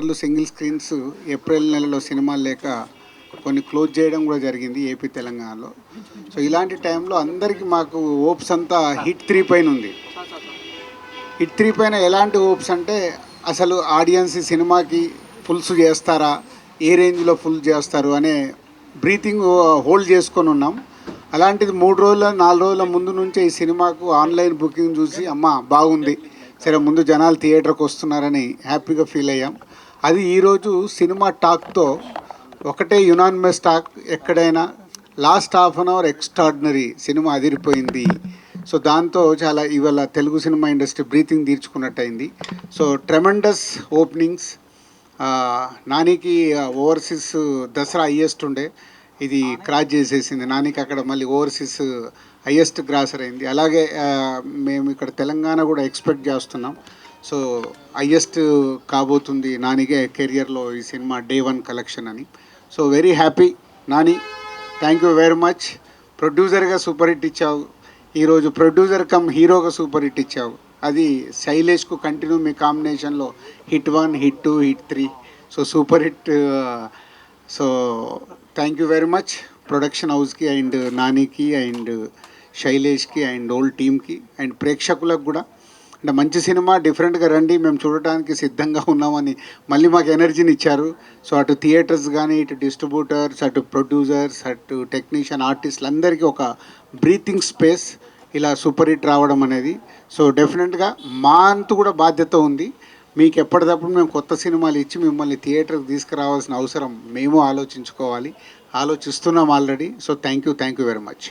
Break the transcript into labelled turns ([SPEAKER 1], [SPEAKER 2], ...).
[SPEAKER 1] థియేటర్లు single screens April నెలలో సినిమాలు లేక కొన్ని క్లోజ్ చేయడం కూడా జరిగింది ఏపీ తెలంగాణలో. సో ఇలాంటి టైంలో అందరికీ మాకు హోప్స్ అంతా హిట్ 3 పైన ఉంది. హిట్ 3 పైన ఎలాంటి హోప్స్ అంటే అసలు ఆడియన్స్ ఈ సినిమాకి ఫుల్స్ చేస్తారా, ఏ రేంజ్లో ఫుల్ చేస్తారు అనే బ్రీతింగ్ హోల్డ్ చేసుకొని ఉన్నాం. అలాంటిది 3 రోజుల 4 రోజుల ముందు నుంచే ఈ సినిమాకు ఆన్లైన్ బుకింగ్ చూసి అమ్మ బాగుంది, సరే ముందు జనాలు థియేటర్కి వస్తున్నారని హ్యాపీగా ఫీల్ అయ్యాం. అది ఈరోజు సినిమా టాక్తో ఒకటే యునానిమస్ టాక్, ఎక్కడైనా last half an hour extraordinary, cinema అదిరిపోయింది. సో దాంతో చాలా ఇవాళ తెలుగు సినిమా ఇండస్ట్రీ బ్రీతింగ్ తీర్చుకున్నట్టయింది. So tremendous openings. నానికి ఓవర్సీస్ దసరా హయ్యెస్ట్ ఉండే, ఇది క్రాస్ చేసేసింది. నానికి అక్కడ మళ్ళీ ఓవర్సీస్ హయ్యెస్ట్ గ్రాసర్ అయింది. అలాగే మేము ఇక్కడ తెలంగాణ కూడా ఎక్స్పెక్ట్ చేస్తున్నాం. సో హయ్యెస్ట్ కాబోతుంది నానికే కెరియర్లో ఈ సినిమా డే 1 కలెక్షన్ అని. So very happy Nani, thank you very much. ప్రొడ్యూసర్గా సూపర్ హిట్ ఇచ్చావు, ఈరోజు ప్రొడ్యూసర్ కమ్ హీరోగా సూపర్ హిట్ ఇచ్చావు. అది శైలేష్కు కంటిన్యూ మీ కాంబినేషన్లో hit 1, hit 2, hit 3. So super hit. So thank you very much production హౌస్కి అండ్ నానికి అండ్ శైలేష్కి అండ్ ఓల్ టీమ్కి అండ్ ప్రేక్షకులకు కూడా. అంటే మంచి సినిమా, డిఫరెంట్గా రండి, మేము చూడటానికి సిద్ధంగా ఉన్నామని మళ్ళీ మాకు ఎనర్జీని ఇచ్చారు. సో అటు థియేటర్స్ కానీ, ఇటు డిస్ట్రిబ్యూటర్స్, అటు ప్రొడ్యూసర్స్, అటు టెక్నీషియన్, ఆర్టిస్టులు అందరికీ ఒక బ్రీతింగ్ స్పేస్ ఇలా సూపర్ హిట్ రావడం అనేది. సో డెఫినెట్గా మా అంతు కూడా బాధ్యత ఉంది. మీకు ఎప్పటికప్పుడు మేము కొత్త సినిమాలు ఇచ్చి మిమ్మల్ని థియేటర్కి తీసుకురావాల్సిన అవసరం మేము ఆలోచించుకోవాలి, ఆలోచిస్తున్నాం already. So thank you very much.